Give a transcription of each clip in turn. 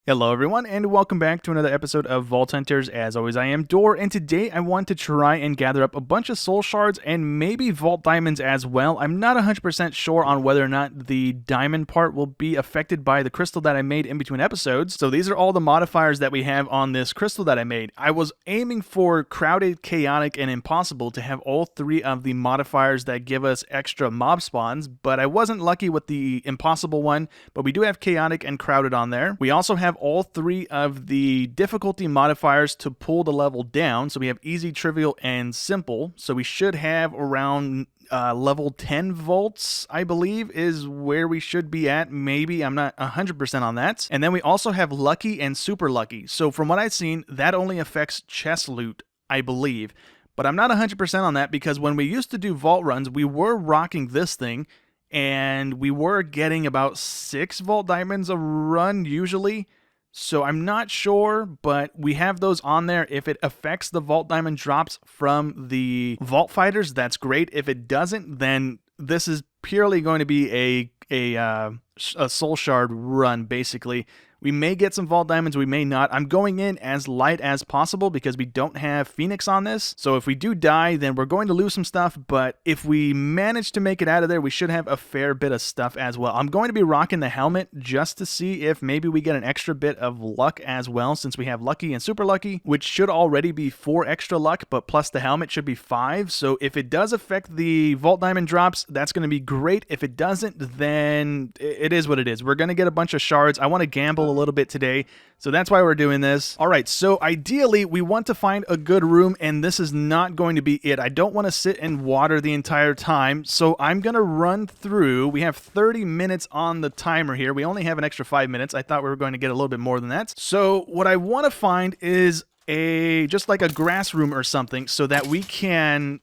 Hello everyone, and welcome back to another episode of Vault Hunters. As always, I am Dor, and today I want to try and gather up a bunch of soul shards and maybe vault diamonds as well. I'm not 100% sure on whether or not the diamond part will be affected by the crystal that I made in between episodes. So these are all the modifiers that we have on this crystal that I made. I was aiming for crowded, chaotic, and impossible to have all three of the modifiers that give us extra mob spawns, but I wasn't lucky with the impossible one, but we do have chaotic and crowded on there. We also have all three of the difficulty modifiers to pull the level down. So we have easy, trivial, and simple. So we should have around level 10 volts, I believe, is where we should be at. Maybe, I'm not 100% on that. And then we also have lucky and super lucky. So from what I've seen, that only affects chest loot, I believe. But I'm not 100% on that because when we used to do vault runs, we were rocking this thing and we were getting about 6 vault diamonds a run usually. So I'm not sure, but we have those on there. If it affects the vault diamond drops from the vault fighters, that's great. If it doesn't, then this is purely going to be a soul shard run, basically. We may get some vault diamonds, we may not. I'm going in as light as possible because we don't have Phoenix on this. So if we do die, then we're going to lose some stuff. But if we manage to make it out of there, we should have a fair bit of stuff as well. I'm going to be rocking the helmet just to see if maybe we get an extra bit of luck as well, since we have lucky and super lucky, which should already be 4 extra luck, but plus the helmet should be 5. So if it does affect the vault diamond drops, that's going to be great. If it doesn't, then it is what it is. We're going to get a bunch of shards. I want to gamble a little bit today, so that's why we're doing this. All right, so ideally we want to find a good room, and this is not going to be it. I don't want to sit and water the entire time, so I'm gonna run through. We have 30 minutes on the timer here. We only have an extra 5 minutes. I thought we were going to get a little bit more than that. So what I want to find is just like a grass room or something, so that we can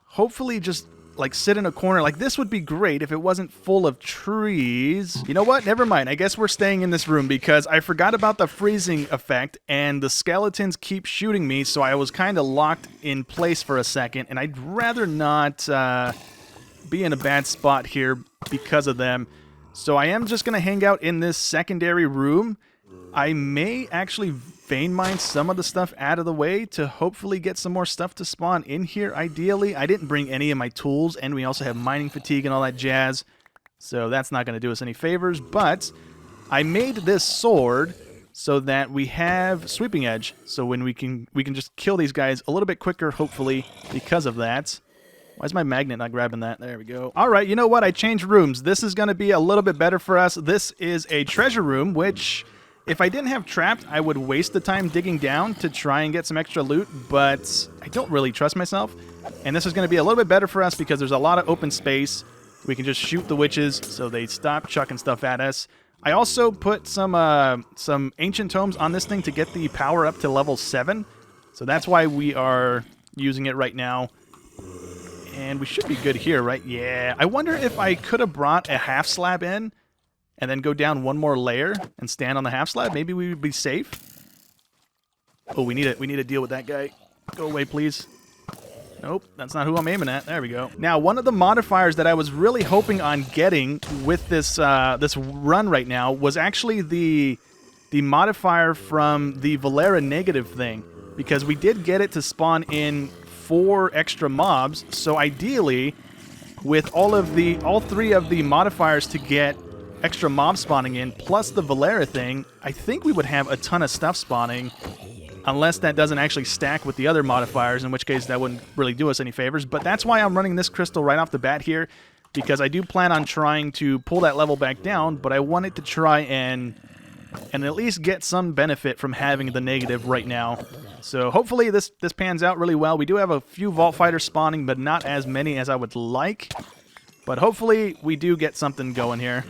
hopefully just like sit in a corner. Like this would be great if it wasn't full of trees. You know what? Never mind. I guess we're staying in this room because I forgot about the freezing effect and the skeletons keep shooting me, so I was kind of locked in place for a second, and I'd rather not be in a bad spot here because of them. So I am just going to hang out in this secondary room. I may actually vein mine some of the stuff out of the way to hopefully get some more stuff to spawn in here, ideally. I didn't bring any of my tools, and we also have mining fatigue and all that jazz, so that's not going to do us any favors. But I made this sword so that we have sweeping edge, so when we can just kill these guys a little bit quicker, hopefully, because of that. Why is my magnet not grabbing that? There we go. All right, you know what? I changed rooms. This is going to be a little bit better for us. This is a treasure room, which, if I didn't have trapped, I would waste the time digging down to try and get some extra loot, but I don't really trust myself. And this is going to be a little bit better for us because there's a lot of open space. We can just shoot the witches so they stop chucking stuff at us. I also put some ancient tomes on this thing to get the power up to level 7. So that's why we are using it right now. And we should be good here, right? Yeah. I wonder if I could have brought a half slab in and then go down one more layer and stand on the half slab. Maybe we would be safe. Oh, we need to deal with that guy. Go away, please. Nope, that's not who I'm aiming at. There we go. Now, one of the modifiers that I was really hoping on getting with this this run right now was actually the modifier from the Valera negative thing, because we did get it to spawn in 4 extra mobs. So ideally, with all 3 of the modifiers to get extra mob spawning in, plus the Valera thing, I think we would have a ton of stuff spawning, unless that doesn't actually stack with the other modifiers, in which case that wouldn't really do us any favors. But that's why I'm running this crystal right off the bat here, because I do plan on trying to pull that level back down, but I wanted to try and at least get some benefit from having the negative right now. So hopefully this pans out really well. We do have a few vault fighters spawning, but not as many as I would like. But hopefully we do get something going here.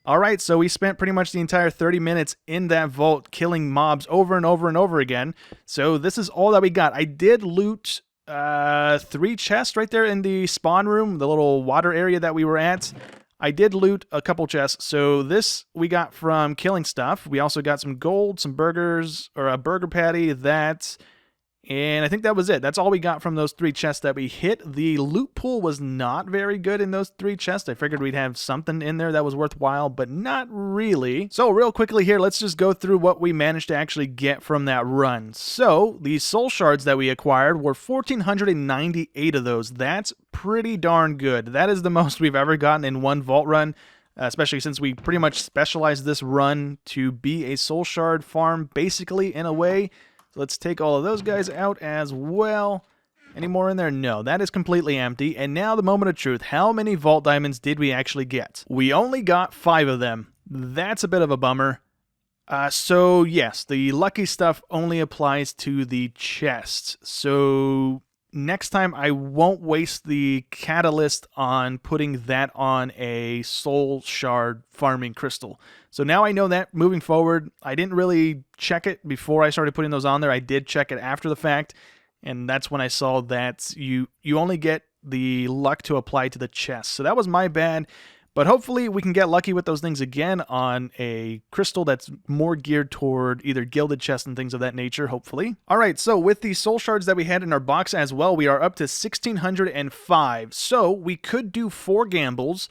Alright, so we spent pretty much the entire 30 minutes in that vault killing mobs over and over and over again. So this is all that we got. I did loot 3 chests right there in the spawn room, the little water area that we were at. I did loot a couple chests. So this we got from killing stuff. We also got some gold, some burgers, or a burger patty, that, And I think that was it. That's all we got from those 3 chests that we hit. The loot pool was not very good in those 3 chests. I figured we'd have something in there that was worthwhile, but not really. So real quickly here, let's just go through what we managed to actually get from that run. So the soul shards that we acquired were 1,498 of those. That's pretty darn good. That is the most we've ever gotten in one vault run. Especially since we pretty much specialized this run to be a soul shard farm, basically, in a way. So let's take all of those guys out as well. Any more in there? No, that is completely empty. And now the moment of truth. How many vault diamonds did we actually get? We only got 5 of them. That's a bit of a bummer. So yes, the lucky stuff only applies to the chests. So next time I won't waste the catalyst on putting that on a soul shard farming crystal. So now I know that moving forward. I didn't really check it before I started putting those on there. I did check it after the fact, and that's when I saw that you only get the luck to apply to the chest. So that was my bad. But hopefully we can get lucky with those things again on a crystal that's more geared toward either gilded chests and things of that nature, hopefully. All right, so with the soul shards that we had in our box as well, we are up to 1,605. So we could do 4 gambles,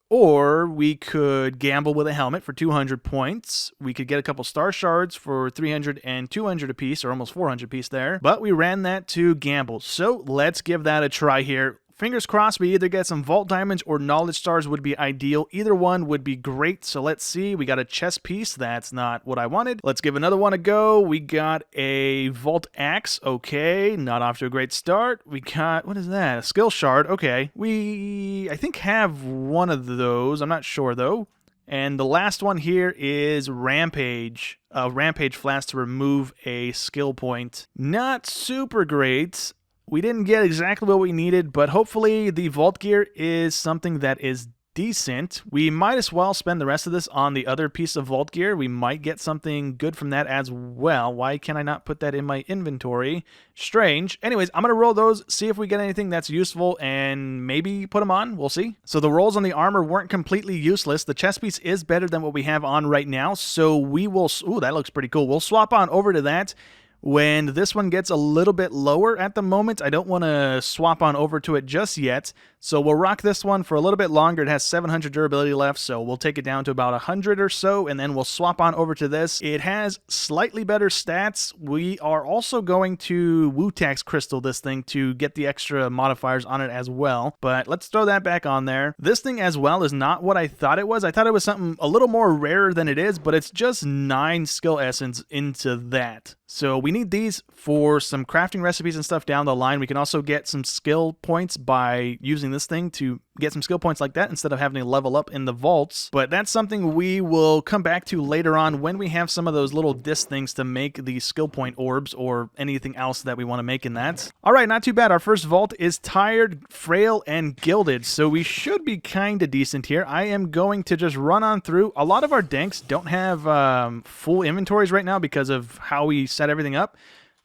or we could gamble with a helmet for 200 points. We could get a couple star shards for 300 and 200 apiece, or almost 400 apiece there. But we ran that to gambles. So let's give that a try here. Fingers crossed we either get some vault diamonds or knowledge stars would be ideal. Either one would be great. So let's see. We got a chest piece. That's not what I wanted. Let's give another one a go. We got a vault axe. Okay, not off to a great start. We got, what is that? A skill shard. Okay, I think have one of those. I'm not sure though. And the last one here is Rampage. Rampage flask to remove a skill point. Not super great. We didn't get exactly what we needed, but hopefully the vault gear is something that is decent. We might as well spend the rest of this on the other piece of vault gear. We might get something good from that as well. Why can I not put that in my inventory? Strange. Anyways, I'm going to roll those, see if we get anything that's useful, and maybe put them on. We'll see. So the rolls on the armor weren't completely useless. The chest piece is better than what we have on right now, so we will... Ooh, that looks pretty cool. We'll swap on over to that. When this one gets a little bit lower at the moment, I don't want to swap on over to it just yet. So we'll rock this one for a little bit longer. It has 700 durability left, so we'll take it down to about 100 or so, and then we'll swap on over to this. It has slightly better stats. We are also going to Wu-Tax crystal this thing to get the extra modifiers on it as well. But let's throw that back on there. This thing as well is not what I thought it was. I thought it was something a little more rarer than it is, but it's just 9 skill essence into that. So we need these for some crafting recipes and stuff down the line. We can also get some skill points by using this thing to get some skill points like that instead of having to level up in the vaults. But that's something we will come back to later on when we have some of those little disc things to make the skill point orbs or anything else that we want to make in that. All right, not too bad. Our first vault is tired, frail, and gilded, so we should be kind of decent here. I am going to just run on through. A lot of our danks don't have full inventories right now because of how we set everything up.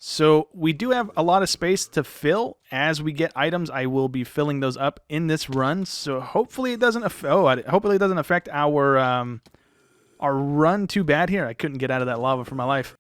So we do have a lot of space to fill. As we get items, I will be filling those up in this run. So hopefully it doesn't hopefully it doesn't affect our run too bad here. I couldn't get out of that lava for my life.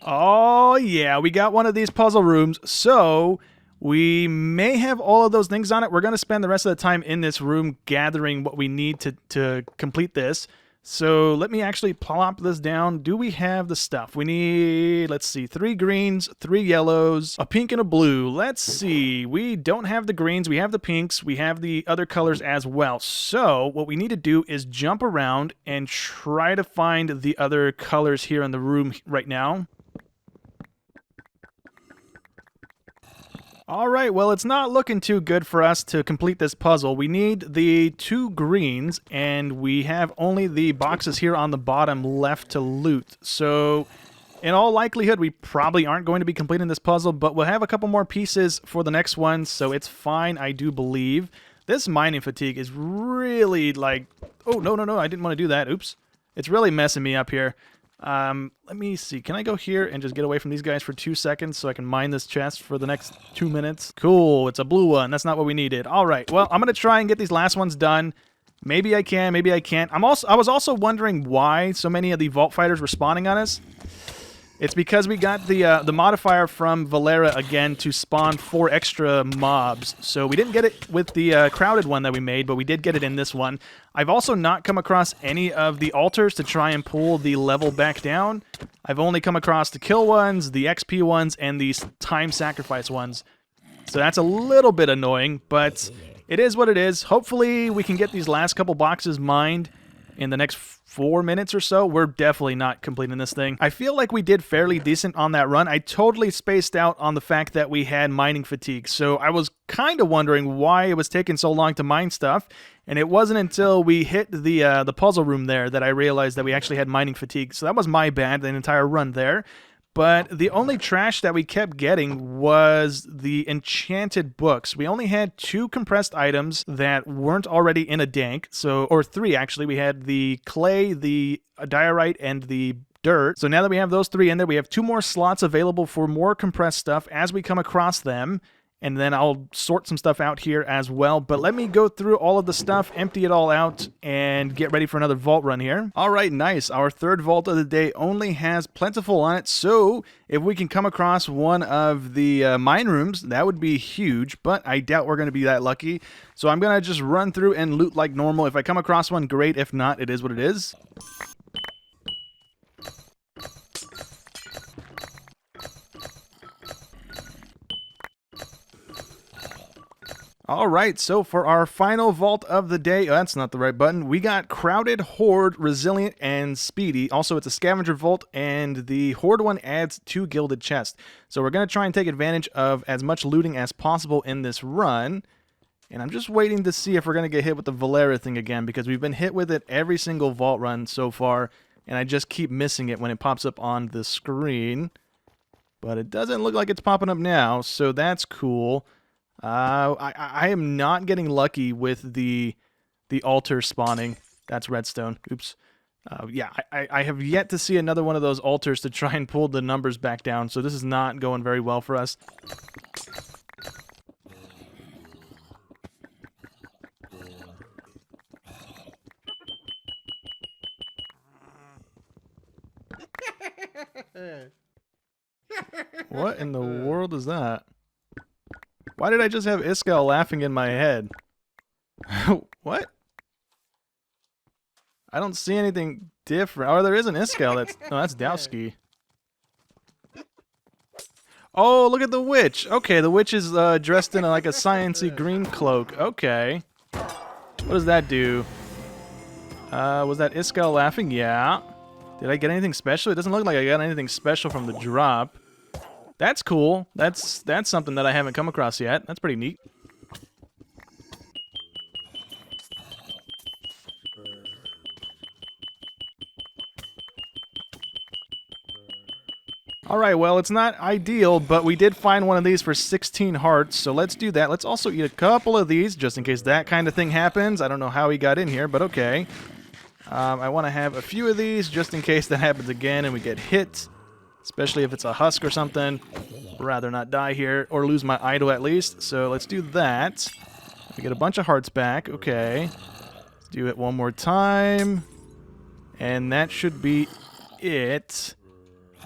Oh yeah, we got one of these puzzle rooms. So we may have all of those things on it. We're going to spend the rest of the time in this room gathering what we need to complete this. So let me actually plop this down. Do we have the stuff? We need, let's see, 3 greens, 3 yellows, a pink, and a blue. Let's see. We don't have the greens. We have the pinks. We have the other colors as well. So what we need to do is jump around and try to find the other colors here in the room right now. All right, well, it's not looking too good for us to complete this puzzle. We need the 2 greens, and we have only the boxes here on the bottom left to loot. So, in all likelihood, we probably aren't going to be completing this puzzle, but we'll have a couple more pieces for the next one, so it's fine, I do believe. This mining fatigue is really, like... Oh, no, I didn't want to do that. Oops. It's really messing me up here. Let me see. Can I go here and just get away from these guys for 2 seconds so I can mine this chest for the next 2 minutes? Cool. It's a blue one. That's not what we needed. All right. Well, I'm going to try and get these last ones done. Maybe I can. Maybe I can't. I was also wondering why so many of the Vault Fighters were spawning on us. It's because we got the modifier from Valera again to spawn 4 extra mobs. So we didn't get it with the crowded one that we made, but we did get it in this one. I've also not come across any of the altars to try and pull the level back down. I've only come across the kill ones, the XP ones, and the time sacrifice ones. So that's a little bit annoying, but it is what it is. Hopefully we can get these last couple boxes mined in the next 4 minutes or so. We're definitely not completing this thing. I feel like we did fairly decent on that run. I totally spaced out on the fact that we had mining fatigue, so I was kind of wondering why it was taking so long to mine stuff, and it wasn't until we hit the puzzle room there that I realized that we actually had mining fatigue. So that was my bad, the entire run there. But the only trash that we kept getting was the enchanted books. We only had 2 compressed items that weren't already in a dank. So, or 3 actually. We had the clay, the diorite, and the dirt. So now that we have those 3 in there, we have 2 more slots available for more compressed stuff as we come across them. And then I'll sort some stuff out here as well. But let me go through all of the stuff, empty it all out, and get ready for another vault run here. All right, nice. Our third vault of the day only has plentiful on it. So if we can come across one of the mine rooms, that would be huge. But I doubt we're going to be that lucky. So I'm going to just run through and loot like normal. If I come across one, great. If not, it is what it is. Alright, so for our final vault of the day, that's not the right button, we got Crowded, Horde, Resilient, and Speedy. Also, it's a scavenger vault, and the Horde one adds 2 gilded chests. So we're going to try and take advantage of as much looting as possible in this run. And I'm just waiting to see if we're going to get hit with the Valera thing again, because we've been hit with it every single vault run so far, and I just keep missing it when it pops up on the screen. But it doesn't look like it's popping up now, so that's cool. I am not getting lucky with the altar spawning. That's redstone. Oops. Yeah, I have yet to see another one of those altars to try and pull the numbers back down, so this is not going very well for us. What in the world is that? Why did I just have Witchskall laughing in my head? What? I don't see anything different. Oh, there is an Witchskall. That's Dowski. Oh, look at the witch. Okay, the witch is dressed in like a sciencey green cloak. Okay. What does that do? Was that Witchskall laughing? Yeah. Did I get anything special? It doesn't look like I got anything special from the drop. That's cool. That's something that I haven't come across yet. That's pretty neat. Alright, well, it's not ideal, but we did find one of these for 16 hearts, so let's do that. Let's also eat a couple of these, just in case that kind of thing happens. I don't know how he got in here, but okay. I want to have a few of these, just in case that happens again and we get hit. Especially if it's a husk or something. I'd rather not die here, or lose my idol at least. So let's do that. We get a bunch of hearts back. Okay. Let's do it one more time. And that should be it.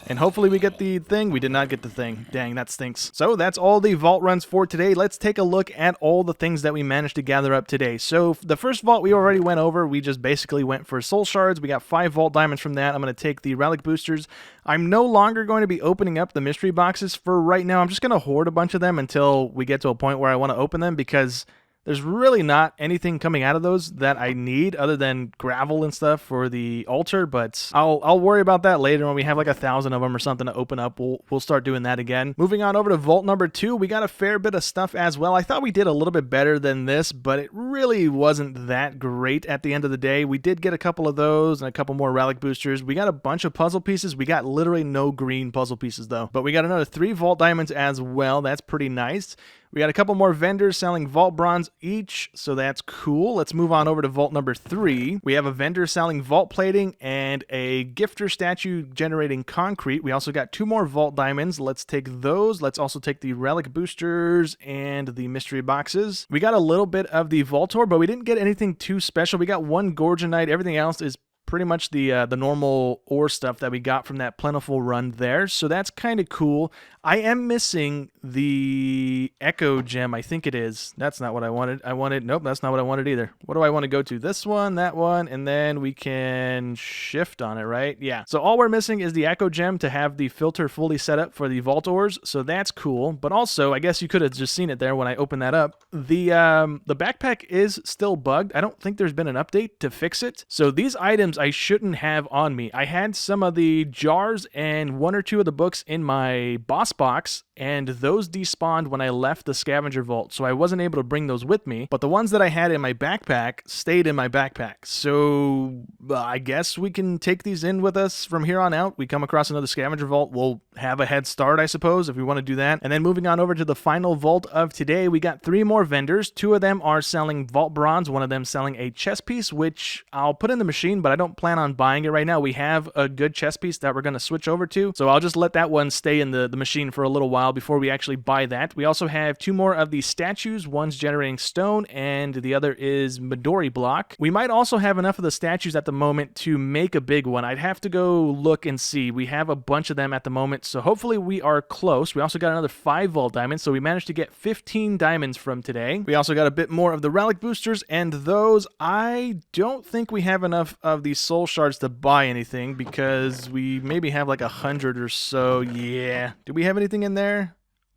And hopefully we get the thing. We did not get the thing. Dang, that stinks. So that's all the vault runs for today. Let's take a look at all the things that we managed to gather up today. So the first vault we already went over. We just basically went for soul shards. We got 5 vault diamonds from that. I'm going to take the relic boosters. I'm no longer going to be opening up the mystery boxes for right now. I'm just going to hoard a bunch of them until we get to a point where I want to open them, because there's really not anything coming out of those that I need other than gravel and stuff for the altar, but I'll worry about that later when we have like 1,000 of them or something to open up. We'll start doing that again. Moving on over to vault number 2, we got a fair bit of stuff as well. I thought we did a little bit better than this, but it really wasn't that great at the end of the day. We did get a couple of those and a couple more relic boosters. We got a bunch of puzzle pieces. We got literally no green puzzle pieces though, but we got another 3 vault diamonds as well. That's pretty nice. We got a couple more vendors selling vault bronze each, so that's cool. Let's move on over to vault number 3. We have a vendor selling vault plating and a gifter statue generating concrete. We also got 2 more vault diamonds. Let's take those. Let's also take the relic boosters and the mystery boxes. We got a little bit of the vault ore, but we didn't get anything too special. We got 1 gorgonite. Everything else is pretty much the normal ore stuff that we got from that plentiful run there, so that's kind of cool. I am missing the echo gem, I think it is. That's not what I wanted. Nope, that's not what I wanted either. What do I want to go to? This one, that one, and then we can shift on it, right? Yeah. So all we're missing is the echo gem to have the filter fully set up for the vault ores, so that's cool. But also, I guess you could have just seen it there when I opened that up. The backpack is still bugged. I don't think there's been an update to fix it. So these items I shouldn't have on me. I had some of the jars and 1 or 2 of the books in my boss box, and those despawned when I left the scavenger vault, so I wasn't able to bring those with me, but the ones that I had in my backpack stayed in my backpack. So I guess we can take these in with us from here on out. We come across another scavenger vault, we'll have a head start, I suppose, if we want to do that. And then moving on over to the final vault of today, we got 3 more vendors. 2 of them are selling vault bronze, 1 of them selling a chess piece, which I'll put in the machine, but I don't plan on buying it right now. We have a good chess piece that we're going to switch over to, so I'll just let that one stay in the machine for a little while before we actually buy that. We also have 2 more of these statues. One's generating stone and the other is Midori block. We might also have enough of the statues at the moment to make a big one. I'd have to go look and see. We have a bunch of them at the moment, so hopefully we are close. We also got another 5 vault diamonds, so we managed to get 15 diamonds from today. We also got a bit more of the relic boosters, and those, I don't think we have enough of these soul shards to buy anything because we maybe have like 100 or so. Yeah. Do we have anything in there?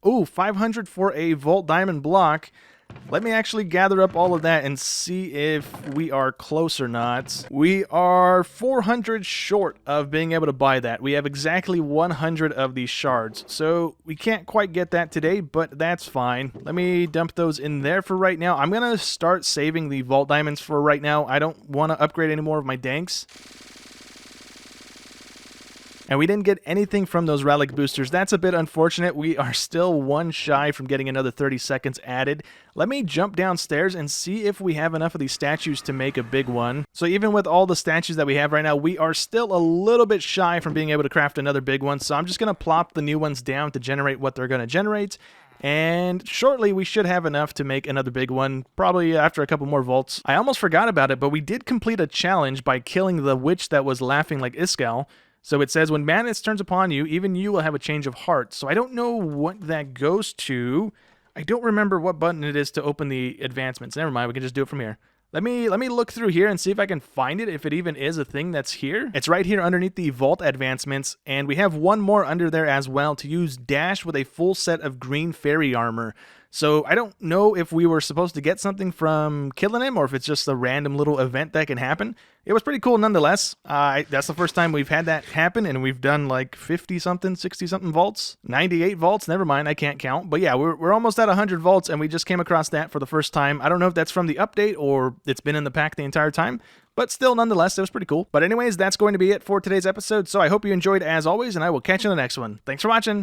Oh, 500 for a vault diamond block. Let me actually gather up all of that and see if we are close or not. We are 400 short of being able to buy that. We have exactly 100 of these shards, so we can't quite get that today, but that's fine. Let me dump those in there for right now. I'm going to start saving the vault diamonds for right now. I don't want to upgrade any more of my danks. And we didn't get anything from those relic boosters. That's a bit unfortunate. We are still 1 shy from getting another 30 seconds added. Let me jump downstairs and see if we have enough of these statues to make a big one. So even with all the statues that we have right now, we are still a little bit shy from being able to craft another big one. So I'm just going to plop the new ones down to generate what they're going to generate. And shortly, we should have enough to make another big one, probably after a couple more vaults. I almost forgot about it, but we did complete a challenge by killing the witch that was laughing like witchskall. So it says, when madness turns upon you, even you will have a change of heart. So I don't know what that goes to. I don't remember what button it is to open the advancements. Never mind, we can just do it from here. Let me look through here and see if I can find it, if it even is a thing that's here. It's right here underneath the vault advancements, and we have 1 more under there as well, to use dash with a full set of green fairy armor. So I don't know if we were supposed to get something from killing him or if it's just a random little event that can happen. It was pretty cool nonetheless. That's the first time we've had that happen, and we've done like 50-something, 60-something vaults. 98 vaults, never mind, I can't count. But yeah, we're almost at 100 vaults, and we just came across that for the first time. I don't know if that's from the update or it's been in the pack the entire time. But still, nonetheless, it was pretty cool. But anyways, that's going to be it for today's episode. So I hope you enjoyed as always, and I will catch you in the next one. Thanks for watching.